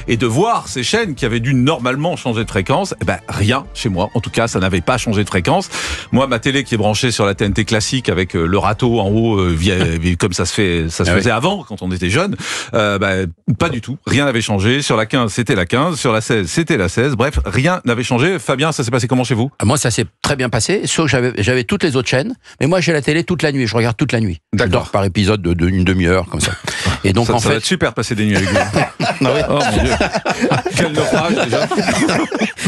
et de voir ces chaînes qui avaient dû normalement changer de fréquence. Eh ben, rien chez moi. En tout cas, ça n'avait pas changé de fréquence. Moi, ma télé qui est branchée sur la TNT classique avec le râteau en haut, comme ça se faisait avant quand on était jeune, pas du tout. Rien n'avait changé. Sur la 15, c'était la 15. Sur la 16, c'était la 16. Bref, rien n'avait changé. Fabien, ça s'est passé comment chez vous? Moi, ça s'est très bien passé. Sauf que j'avais toutes les autres chaînes. Mais moi, j'ai la télé toute la nuit. Je regarde toute la nuit. Je dors par épisode d'une demi-heure, comme ça. Et donc, ça va être super passer des nuits avec vous. Ah oui. Oh mon Dieu. Quel naufrage, déjà.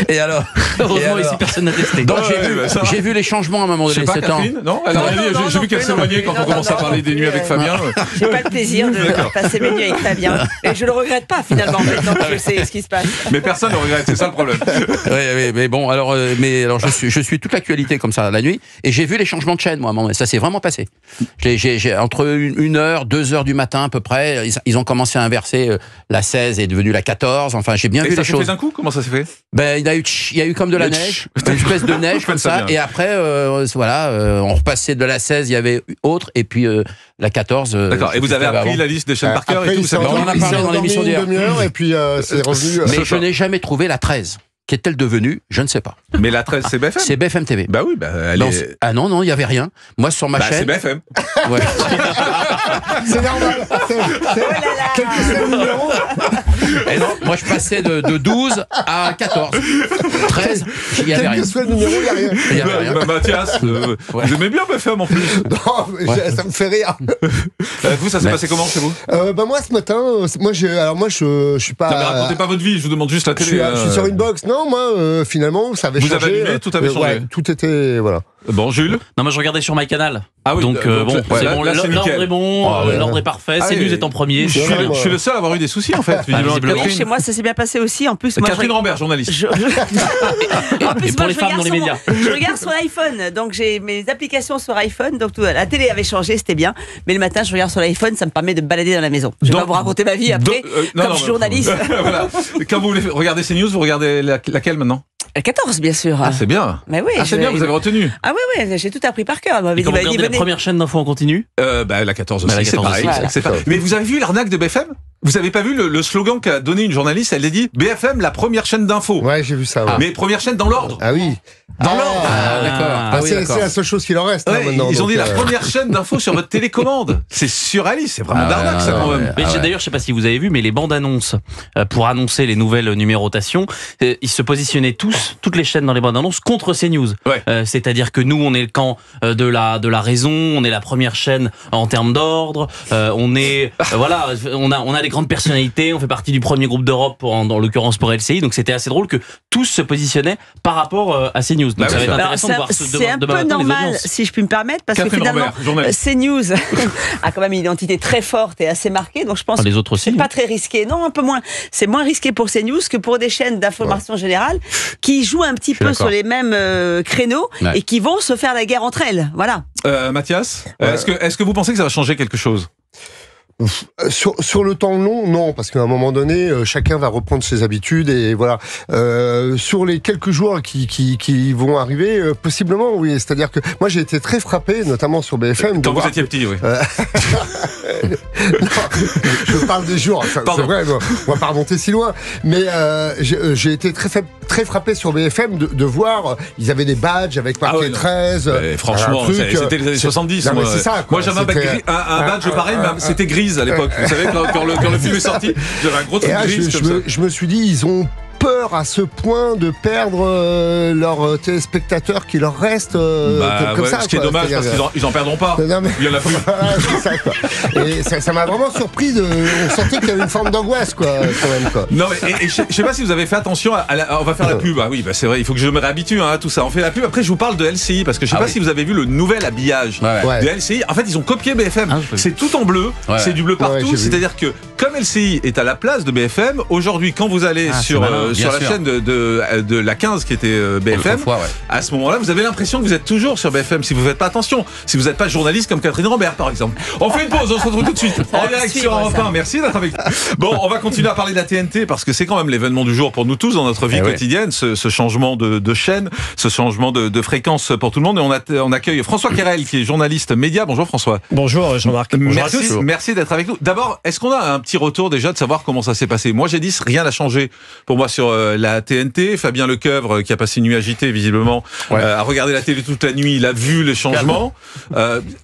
Et alors? Heureusement, ici, personne n'a testé. Donc, j'ai vu les changements à un moment donné. Je sais pas, Catherine, non, j'ai vu qu'elle s'éloignait quand on commence à parler des nuits avec Fabien. J'ai pas le plaisir de passer mes nuits avec Fabien. Et je le regrette pas, finalement, maintenant que je sais ce qui se passe. Mais personne ne regrette, c'est ça le problème. Oui, mais bon, alors je suis toute l'actualité comme ça la nuit, et j'ai vu les changements de chaîne, moi, à un moment donné. Ça s'est vraiment passé. J'ai entre 1h, 2h du matin à peu près, ils ont commencé à inverser. La 16 est devenue la 14. Enfin, j'ai bien vu les choses. Et ça s'est fait d'un coup? Comment ça s'est fait? Il y a eu comme de la neige, une espèce de neige comme ça. Et après, on repassait de la 16, il y avait autre, et puis la 14. D'accord. Et vous avez appris la liste des chaînes par cœur et tout ça? On en a parlé dans l'émission d'hier. Et puis c'est revenu. Mais je n'ai jamais trouvé la 13. Qu'est-elle devenue? Je ne sais pas. Mais la 13, c'est BFM? C'est BFM TV. Bah oui, Ah non, il n'y avait rien. Moi, sur ma chaîne. C'est BFM. Ouais. C'est normal. Quel que soit le numéro. Et non, moi, je passais de 12 à 14. 13, il n'y avait rien. Quel que soit le numéro, il n'y a rien. Il n'y avait rien. Mathias, vous aimez bien BFM en plus? Non, ça me fait rire. Vous, ça s'est passé comment chez vous? Moi, ce matin, je suis pas. Non, mais racontez pas votre vie, je vous demande juste la télé. Je suis sur une box. Non, moi, finalement, ça avait changé. Vous avez allumé, tout avait changé. Ouais, tout était, voilà. Bon, Jules? Non, moi je regardais sur MyCanal. Ah oui, donc c'est bon, là, l'ordre est bon, l'ordre est parfait, CNews est en premier. Je suis le seul à avoir eu des soucis en fait. Oui, chez moi ça s'est bien passé aussi. En plus, moi, Catherine Rambert, journaliste. En plus, et pour les femmes dans les médias. Je regarde sur l'iPhone, donc j'ai mes applications sur iPhone. Donc la télé avait changé, c'était bien. Mais le matin, je regarde sur l'iPhone, ça me permet de me balader dans la maison. Je vais pas vous raconter ma vie après, comme journaliste. Voilà. Quand vous voulez regarder CNews, vous regardez laquelle maintenant? La 14, bien sûr. Ah, c'est bien. Mais oui, c'est bien, vous avez retenu. Ah oui, j'ai tout appris par cœur. Et quand vous regardez la première chaîne d'infos en continu? La 14 aussi, c'est pareil. Mais vous avez vu l'arnaque de BFM? Vous avez pas vu le slogan qu'a donné une journaliste? Elle a dit BFM, la première chaîne d'infos. Ouais, j'ai vu ça. Ouais. Mais première chaîne dans l'ordre. Ah oui. Dans l'ordre. D'accord. C'est la seule chose qui leur reste maintenant. Ils ont dit la première chaîne d'infos sur votre télécommande. C'est surréaliste, c'est vraiment d'arnaque ça quand même. D'ailleurs, je sais pas si vous avez vu, mais les bandes annonces pour annoncer les nouvelles numérotations, ils se positionnaient toutes les chaînes dans les bandes annonces contre CNews. Ouais. C'est-à-dire que nous, on est le camp de la raison, on est la première chaîne en termes d'ordre, on est on a des grandes personnalités, on fait partie du premier groupe d'Europe dans l'occurrence pour LCI, donc c'était assez drôle que tous se positionnaient par rapport à CNews. Donc ça va être intéressant de voir c'est un peu normal, si je puis me permettre, parce Catherine que finalement, CNews a quand même une identité très forte et assez marquée, donc je pense les autres aussi, c'est pas très risqué. Non, un peu moins. C'est moins risqué pour CNews que pour des chaînes d'information générale qui jouent un petit peu sur les mêmes créneaux et qui vont se faire la guerre entre elles. Voilà. Mathias, est-ce que vous pensez que ça va changer quelque chose? Sur le temps long, non, parce qu'à un moment donné, chacun va reprendre ses habitudes et voilà. Sur les quelques jours qui vont arriver, possiblement, oui. C'est-à-dire que moi, j'ai été très frappé, notamment sur BFM. Quand vous étiez petit, oui. Non, je parle des jours. C'est vrai, on va pas remonter si loin. Mais j'ai été très frappé sur BFM de voir, ils avaient des badges avec marqué 13. Franchement, c'était les années 70. Non, c'est ça, moi, j'avais un badge pareil, mais c'était gris à l'époque. Vous savez, quand le film est sorti, j'avais un gros truc gris comme ça. Je me suis dit, ils ont peur à ce point de perdre leurs téléspectateurs qui leur restent comme ça. Ce qui est dommage, parce qu'ils en perdront pas. Non, mais... Il y en a plus. C'est ça, quoi. Et ça m'a vraiment surpris. On sentait qu'il y avait une forme d'angoisse, quoi, quand même, quoi. Non, mais je sais pas si vous avez fait attention on va faire la pub. Ah oui, c'est vrai, il faut que je me réhabitue à tout ça. On fait la pub. Après, je vous parle de LCI, parce que je sais pas si vous avez vu le nouvel habillage de LCI. En fait, ils ont copié BFM. C'est tout en bleu. C'est du bleu partout. C'est-à-dire que, comme LCI est à la place de BFM, aujourd'hui, quand vous allez sur la chaîne de la 15 qui était BFM, à ce moment-là, vous avez l'impression que vous êtes toujours sur BFM si vous ne faites pas attention. Si vous n'êtes pas journaliste comme Catherine Rambert, par exemple. On fait une pause, on se retrouve tout de suite. En direct sur Europe 1. Merci d'être avec nous. Bon, on va continuer à parler de la TNT parce que c'est quand même l'événement du jour pour nous tous dans notre vie quotidienne, ce changement de chaîne, ce changement de fréquence pour tout le monde. Et on accueille François Querelle qui est journaliste média. Bonjour François. Bonjour Jean-Marc. Merci d'être avec nous. D'abord, est-ce qu'on a un petit petit retour déjà de savoir comment ça s'est passé. Moi j'ai dit rien n'a changé pour moi sur la TNT. Fabien Lecoeuvre qui a passé une nuit agitée visiblement, a regardé la télé toute la nuit, il a vu les changements.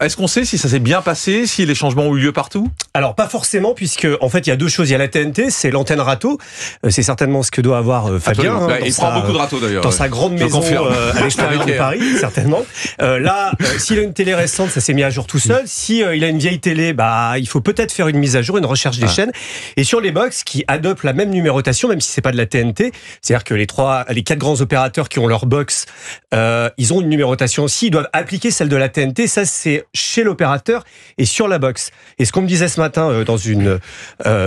Est-ce qu'on sait si ça s'est bien passé, si les changements ont eu lieu partout? Alors pas forcément, puisque en fait il y a deux choses. Il y a la TNT, c'est l'antenne râteau. C'est certainement ce que doit avoir Fabien. Il prend beaucoup de râteaux d'ailleurs. Dans sa grande maison à l'extérieur de Paris, certainement. Là, s'il a une télé récente, ça s'est mis à jour tout seul. Si il a une vieille télé, il faut peut-être faire une mise à jour, une recherche des chaînes. Et sur les box qui adoptent la même numérotation, même si c'est pas de la TNT, c'est-à-dire que les 4 grands opérateurs qui ont leur box, ils ont une numérotation aussi. Ils doivent appliquer celle de la TNT. Ça, c'est chez l'opérateur et sur la box. Et ce qu'on me disait ce matin dans une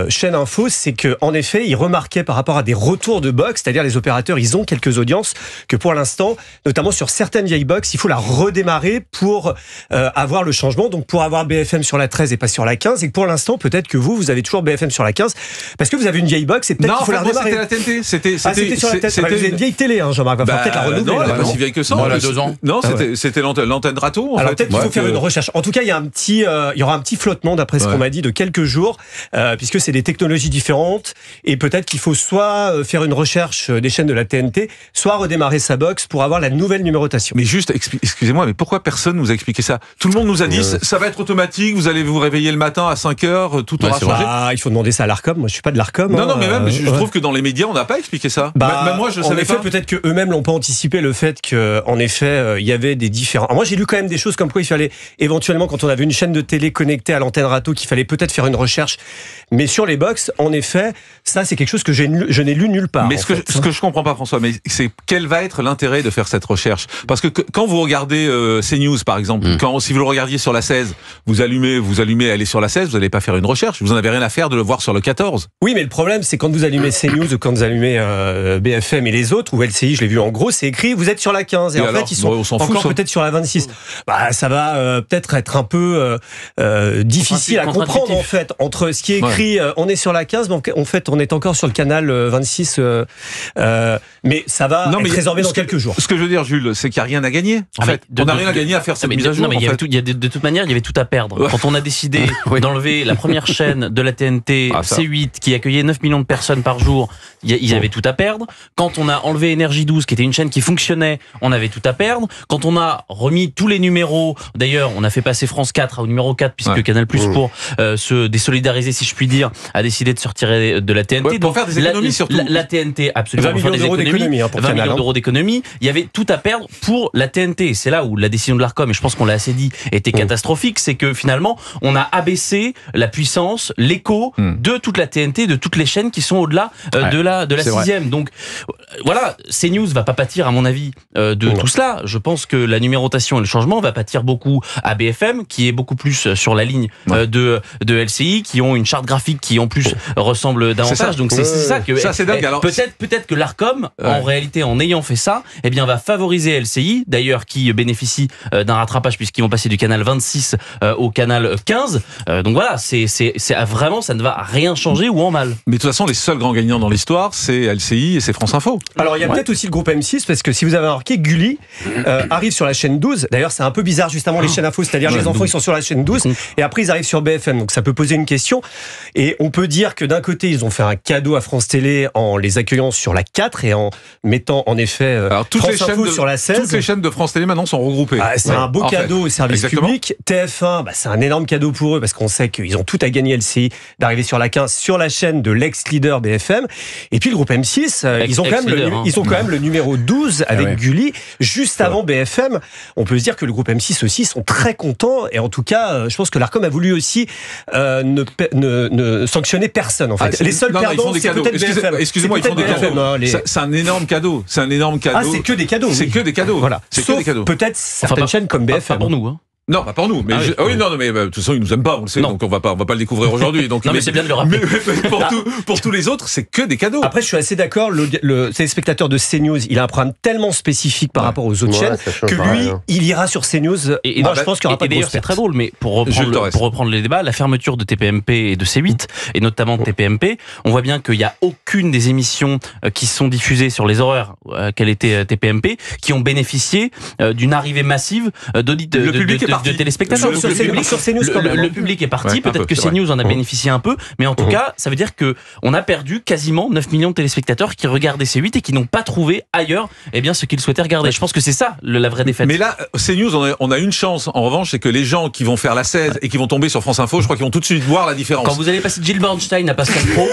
chaîne info, c'est que en effet, ils remarquaient par rapport à des retours de box, c'est-à-dire les opérateurs, ils ont quelques audiences, que pour l'instant, notamment sur certaines vieilles box, il faut la redémarrer pour avoir le changement. Donc pour avoir BFM sur la 13 et pas sur la 15. Et que pour l'instant, peut-être que vous avez toujours BFM sur la 15 parce que vous avez une vieille box et peut-être qu'il faut la redémarrer. Non, c'était la TNT. C'était sur la TNT. Vous avez une vieille télé, Jean-Marc. Va falloir peut-être la renouveler. Non, elle n'est pas si vieille que ça. Elle a 2 ans. Non, c'était l'antenne râteau. Alors peut-être qu'il faut faire une recherche. En tout cas, il y aura un petit flottement d'après ce qu'on m'a dit de quelques jours, puisque c'est des technologies différentes et peut-être qu'il faut soit faire une recherche des chaînes de la TNT, soit redémarrer sa box pour avoir la nouvelle numérotation. Mais juste, excusez-moi, mais pourquoi personne nous a expliqué ça? Tout le monde nous a dit ça va être automatique, vous allez vous réveiller le matin à 5h, tout aura changé. Il faut demander ça à l'Arcom. Moi, je suis pas de l'Arcom. Non, mais même, je trouve que dans les médias, on n'a pas expliqué ça. Même moi, je savais pas. Peut-être que eux-mêmes l'ont pas anticipé le fait que, en effet, il y avait des différents. Alors moi, j'ai lu quand même des choses comme quoi il fallait éventuellement, quand on avait une chaîne de télé connectée à l'antenne râteau, qu'il fallait peut-être faire une recherche. Mais sur les box, en effet, ça, c'est quelque chose que je n'ai lu nulle part. Mais ce que je comprends pas, François, mais c'est quel va être l'intérêt de faire cette recherche? Parce que quand vous regardez CNews, par exemple, si vous le regardiez sur la 16, vous allumez, elle est sur la 16, vous n'allez pas faire une recherche, vous en avez rien à faire de le voir sur le 14. Oui, mais le problème, c'est quand vous allumez CNews ou quand vous allumez BFM et les autres, ou LCI, je l'ai vu en gros, c'est écrit, vous êtes sur la 15. Et en fait, ils sont encore peut-être sur la 26. Ça va peut-être être un peu difficile à comprendre, en fait, entre ce qui est écrit, on est sur la 15, mais en fait, on est encore sur le canal 26. Mais ça va être résorbé dans quelques jours. Ce que je veux dire, Jules, c'est qu'il n'y a rien à gagner. En fait, on n'a rien à gagner à faire cette mise à jour. Non, mais de toute manière, il y avait tout à perdre. Quand on a décidé d'enlever la première chaîne de la TNT, C8, qui accueillait 9 millions de personnes par jour, ils avaient tout à perdre. Quand on a enlevé Énergie 12, qui était une chaîne qui fonctionnait, on avait tout à perdre. Quand on a remis tous les numéros, d'ailleurs, on a fait passer France 4 au numéro 4, puisque Canal+, pour se désolidariser, si je puis dire, a décidé de se retirer de la TNT. Pour faire des économies, surtout. La TNT, absolument. 20 millions d'euros d'économie. 20 millions d'euros d'économie. Il y avait tout à perdre pour la TNT. C'est là où la décision de l'Arcom, et je pense qu'on l'a assez dit, était catastrophique. C'est que finalement, on a abaissé la puissance, l'écho de toute la TNT, de toutes les chaînes qui sont au-delà de la 6e. Donc voilà, CNews va pas pâtir, à mon avis, de tout cela. Je pense que la numérotation et le changement va pâtir beaucoup à BFM, qui est beaucoup plus sur la ligne de LCI, qui ont une charte graphique qui en plus ressemble davantage. Donc c'est ça que c'est dingue. Alors peut-être que l'Arcom, en réalité, en ayant fait ça, va favoriser LCI, d'ailleurs qui bénéficie d'un rattrapage puisqu'ils vont passer du canal 26 au canal 15. Donc voilà, c'est vraiment, ça ne va rien changer ou en mal. Mais de toute façon, les seuls grands gagnants dans l'histoire, c'est LCI et c'est France Info. Alors il y a peut-être aussi le groupe M6, parce que si vous avez remarqué, Gulli arrive sur la chaîne 12. D'ailleurs, c'est un peu bizarre juste avant les chaînes info, c'est-à-dire les enfants ils sont sur la chaîne 12 et après ils arrivent sur BFM. Donc ça peut poser une question. Et on peut dire que d'un côté, ils ont fait un cadeau à France Télé en les accueillant sur la 4 et en mettant en effet France Info sur la 16. Toutes les chaînes de France Télé maintenant sont regroupées. C'est un beau cadeau au service public. TF1, c'est un énorme cadeau pour eux parce qu'on sait qu'ils ont tout à gagner LCI d'arriver sur la 15 sur la chaîne de l'ex-leader BFM. Et puis le groupe M6, ils ont quand même le numéro 12 avec Gulli juste avant BFM. On peut se dire que le groupe M6 aussi sont très contents et en tout cas, je pense que l'Arcom a voulu aussi ne sanctionner personne en fait. Les seuls perdants, c'est peut-être BFM. Excusez-moi, ils font des cadeaux. C'est un énorme cadeau. C'est un énorme cadeau. C'est que des cadeaux. C'est que des cadeaux. Voilà. Sauf peut-être certaines chaînes comme BFM. Pas pour nous, hein. Non, pas pour nous. Mais mais de toute façon, ils nous aiment pas, on le sait. Donc on va pas le découvrir aujourd'hui. Donc mais c'est bien de le rappeler. Mais pour tous les autres, c'est que des cadeaux. Après, je suis assez d'accord. Le téléspectateur de CNews, il a un programme tellement spécifique par rapport aux autres chaînes que lui, il ira sur CNews. Et moi, je pense qu'il y aura pas de grosse perte. C'est très drôle, mais pour reprendre les débats, la fermeture de TPMP et de C8 et notamment de TPMP, on voit bien qu'il y a aucune des émissions qui sont diffusées sur les horaires qu'elle était TPMP qui ont bénéficié d'une arrivée massive d'auditeurs. Le public est de téléspectateurs. Le public est parti, peut-être que CNews en a bénéficié un peu, mais en tout cas, ça veut dire qu'on a perdu quasiment 9 millions de téléspectateurs qui regardaient C8 et qui n'ont pas trouvé ailleurs ce qu'ils souhaitaient regarder. Je pense que c'est ça la vraie défaite. Mais là, CNews, on a une chance, en revanche, c'est que les gens qui vont faire la 16 et qui vont tomber sur France Info, je crois qu'ils vont tout de suite voir la différence. Quand vous allez passer de Gilles Bernstein à Pascal Pro,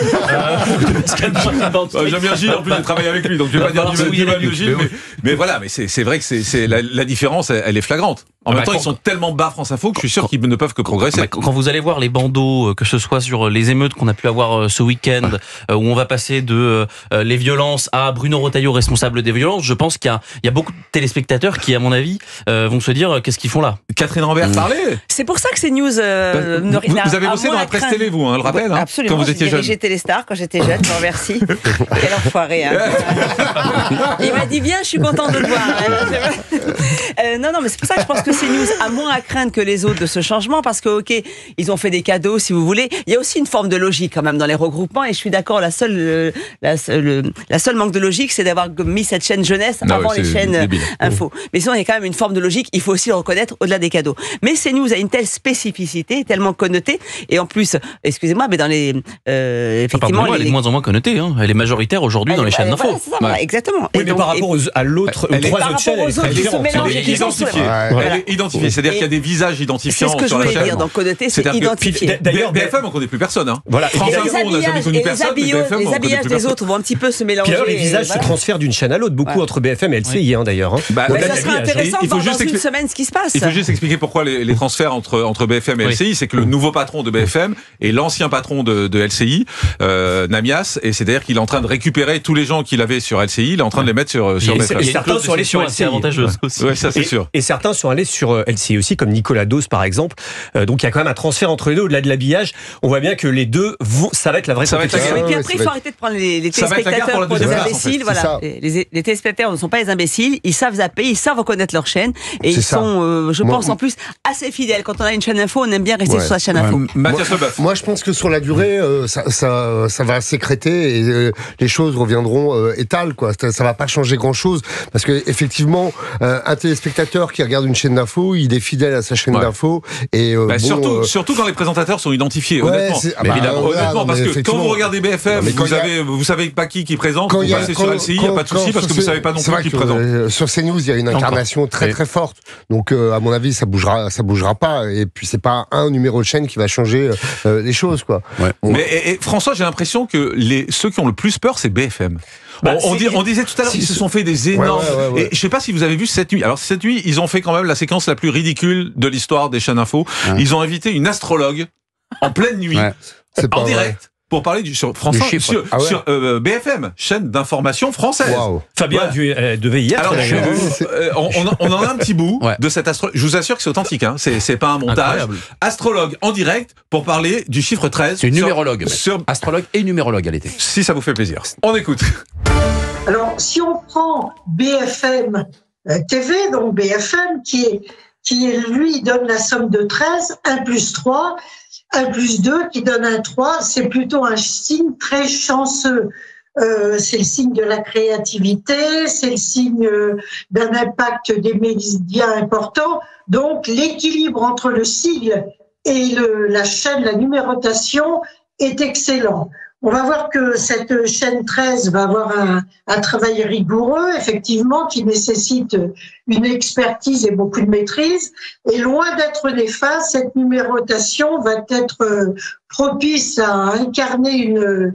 j'aime bien Gilles, en plus j'ai travaillé avec lui, donc je vais pas dire du mal de Gilles, mais voilà, mais c'est vrai que c'est la différence, elle est flagrante. En même temps, ils sont tellement bas France Info que je suis sûr qu'ils ne peuvent que progresser. Quand vous allez voir les bandeaux, que ce soit sur les émeutes qu'on a pu avoir ce week-end, où on va passer de les violences à Bruno Retailleau responsable des violences, je pense qu'il y a beaucoup de téléspectateurs qui, à mon avis, vont se dire qu'est-ce qu'ils font là. Catherine Rambert, parlez. C'est pour ça que CNews. Vous avez bossé dans la presse télé, vous, le rappel, absolument. Quand vous étiez jeune. J'ai Téléstar quand j'étais jeune. Je vous remercie. Quel enfoiré. Il m'a dit bien, je suis contente de te voir. Non, mais c'est pour ça que je pense que CNews a moins à craindre que les autres de ce changement, parce que ok, ils ont fait des cadeaux, si vous voulez. Il y a aussi une forme de logique quand même dans les regroupements, et je suis d'accord. La seule manque de logique, c'est d'avoir mis cette chaîne jeunesse avant les chaînes info. Mais sinon, il y a quand même une forme de logique. Il faut aussi le reconnaître au-delà des cadeaux. Mais CNews a une telle spécificité, tellement connotée, et en plus, excusez-moi, mais dans les effectivement, elle est de moins en moins connotée. Elle est majoritaire aujourd'hui dans les chaînes d'info. Exactement. Oui, mais par rapport à l'autre, aux trois autres chaînes, elle est identifiée. C'est-à-dire qu'il y a des visages identifiants sur la chaîne. C'est ce que je voulais dire. Donc connoté, c'est identifié. D'ailleurs, BFM, on ne connaît plus personne. Voilà. France Info, on n'a jamais connu personne. Les habillages des autres vont un petit peu se mélanger. Puis les visages se transfèrent d'une chaîne à l'autre, beaucoup entre BFM et LCI d'ailleurs. Ça sera intéressant de voir dans une semaine ce qui se passe. Il faut juste expliquer pourquoi les transferts entre BFM et LCI. C'est que le nouveau patron de BFM est l'ancien patron de LCI, Namias, et c'est-à-dire qu'il est en train de récupérer tous les gens qu'il avait sur LCI, il est en train de les mettre sur BFM. Et certains sont allés sur LCI. Oui, ça c'est sûr. Et certains sont allés sur LCI aussi, comme Nicolas Dos par exemple. Donc il y a quand même un transfert entre les deux, au-delà de l'habillage. On voit bien que les deux ça va être la vraie compétition. Et puis après, il faut arrêter de prendre les téléspectateurs pour des imbéciles. Voilà. Les téléspectateurs ne sont pas des imbéciles, ils savent zapper, ils savent reconnaître leur chaîne, et ils sont, je pense, en plus, assez fidèles. Quand on a une chaîne info, on aime bien rester sur sa chaîne info. Mathias Leboeuf. Moi, je pense que sur la durée, ça va sécréter et les choses reviendront étales, quoi. Ça va pas changer grand-chose, parce que effectivement, un téléspectateur qui regarde une chaîne d'info, il est fidèle à sa chaîne d'info, et surtout quand les présentateurs sont identifiés, honnêtement. Honnêtement, parce que quand vous regardez BFM, vous savez pas qui présente, vous passez sur LCI, il n'y a pas de souci, parce que vous savez pas non plus qui présente. Sur CNews, il y a une incarnation très forte, donc à mon avis, ça bougera pas, et puis c'est pas un numéro de chaîne qui va changer les choses, quoi. Mais François, j'ai l'impression que ceux qui ont le plus peur, c'est BFM. On disait tout à l'heure qu'ils se sont fait des énormes. Et je sais pas si vous avez vu cette nuit. Alors cette nuit, ils ont fait quand même la séquence la plus ridicule de l'histoire des chaînes info. Ils ont invité une astrologue en pleine nuit, en direct. Pour parler sur France 1, sur BFM, chaîne d'information française. Fabien devait y être. Alors, on en a un petit bout de cette astrologue. Je vous assure que c'est authentique, c'est pas un montage. Incroyable. Astrologue en direct pour parler du chiffre 13. C'est une numérologue. Astrologue et numérologue, elle était. Si ça vous fait plaisir. On écoute. Alors, si on prend BFM TV, donc BFM, qui lui donne la somme de 13, 1 plus 3, 1 plus 2 qui donne un 3, c'est plutôt un signe très chanceux. C'est le signe de la créativité, c'est le signe d'un impact des médias important. Donc l'équilibre entre le sigle et la chaîne, la numérotation est excellent. On va voir que cette chaîne 13 va avoir un travail rigoureux, effectivement, qui nécessite une expertise et beaucoup de maîtrise. Et loin d'être néfaste, cette numérotation va être propice à incarner une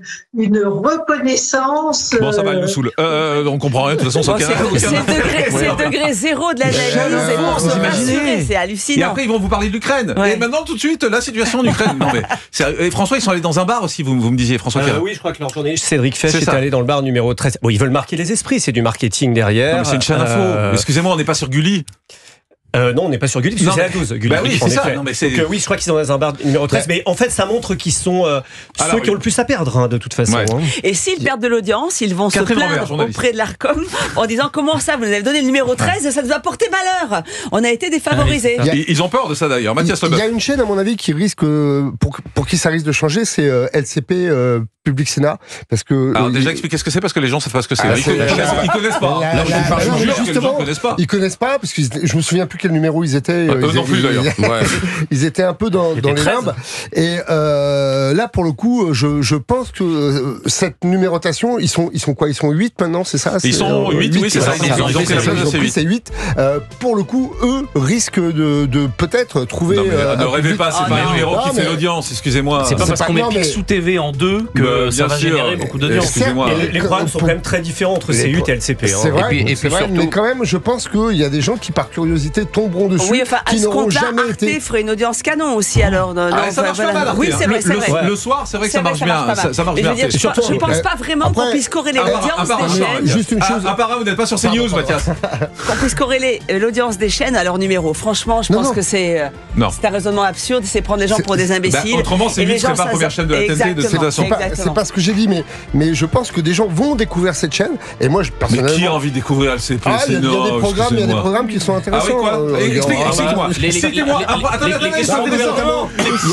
reconnaissance. Bon, ça va, elle nous saoule. On comprend rien, de toute façon, c'est le degré zéro de l'analyse. C'est hallucinant. Et après, ils vont vous parler de l'Ukraine. Et maintenant, tout de suite, la situation en Ukraine. Non, mais François, ils sont allés dans un bar aussi, vous me disiez, François. Oui, je crois que leur journaliste Cédric Fesch est allé dans le bar numéro 13. Bon, ils veulent marquer les esprits, c'est du marketing derrière. Non, mais c'est une chaîne info. Excusez-moi, on n'est pas sur Gulli. Non, on n'est pas sur Gulli, c'est la 12. Gulli, oui, c'est ça. Non, mais donc, oui, je crois qu'ils sont dans un bar numéro 13. Mais en fait, ça montre qu'ils sont ceux qui ont le plus à perdre, de toute façon. Et s'ils perdent de l'audience, ils vont se plaindre auprès de l'ARCOM en disant comment ça, vous nous avez donné le numéro 13, ça nous a porté malheur. On a été défavorisés. Ils ont peur de ça d'ailleurs. Mathias Leboeuf. Il y a une chaîne, à mon avis, qui risque, pour qui ça risque de changer, c'est LCP Public Sénat, parce que. Alors déjà expliquez ce que c'est, parce que les gens savent pas ce que c'est. Ils connaissent pas. Ils connaissent pas, parce que je me souviens plus quel numéro ils étaient. Non plus d'ailleurs. Ils étaient un peu dans les limbes. Et là, pour le coup, je pense que cette numérotation, ils sont quoi? Ils sont 8 maintenant, c'est ça? Ils sont 8, oui, c'est ça. Ils ont pris ces 8. Pour le coup, eux risquent de peut-être trouver. Non, mais ne rêvez pas, c'est pas un numéro qui fait l'audience, excusez-moi. C'est pas parce qu'on met Picsou TV en 2 que ça va générer beaucoup d'audience. Excusez-moi. Les programmes sont quand même très différents entre C8 et LCP. C'est vrai, mais quand même, je pense qu'il y a des gens qui, par curiosité, tomberont dessus. Oui, enfin, qui n'auront jamais Arte été. ferait une audience canon aussi, alors. Ça marche pas mal. Oui, c'est vrai. Le soir, c'est vrai que ça marche bien. Ça marche bien. Je pense pas vraiment qu'on puisse corréler l'audience des chaînes. Juste une chose. Apparemment, vous n'êtes pas sur CNews, Mathias. Qu'on puisse corréler l'audience des chaînes à leur numéro. Franchement, je pense que c'est un raisonnement absurde. C'est prendre les gens pour des imbéciles. Autrement, c'est lui qui prépare la première chaîne de la TNT de cette façon. C'est pas ce que j'ai dit, mais je pense que des gens vont découvrir cette chaîne. Et moi, personnellement. Mais qui a envie de découvrir LCP? Il y a des programmes qui sont intéressants. Ah oui, quoi? Explique-moi. Citez-moi.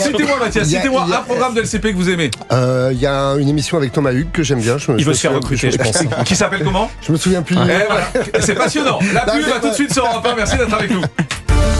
Citez-moi, Mathias. Citez-moi un programme de LCP que vous aimez. Il y a une émission avec Thomas Hugues que j'aime bien. Il veut se faire recruter, je pense. Qui s'appelle comment? Je me souviens plus. C'est passionnant. La pub va tout de suite sur Europe 1. Merci d'être avec nous.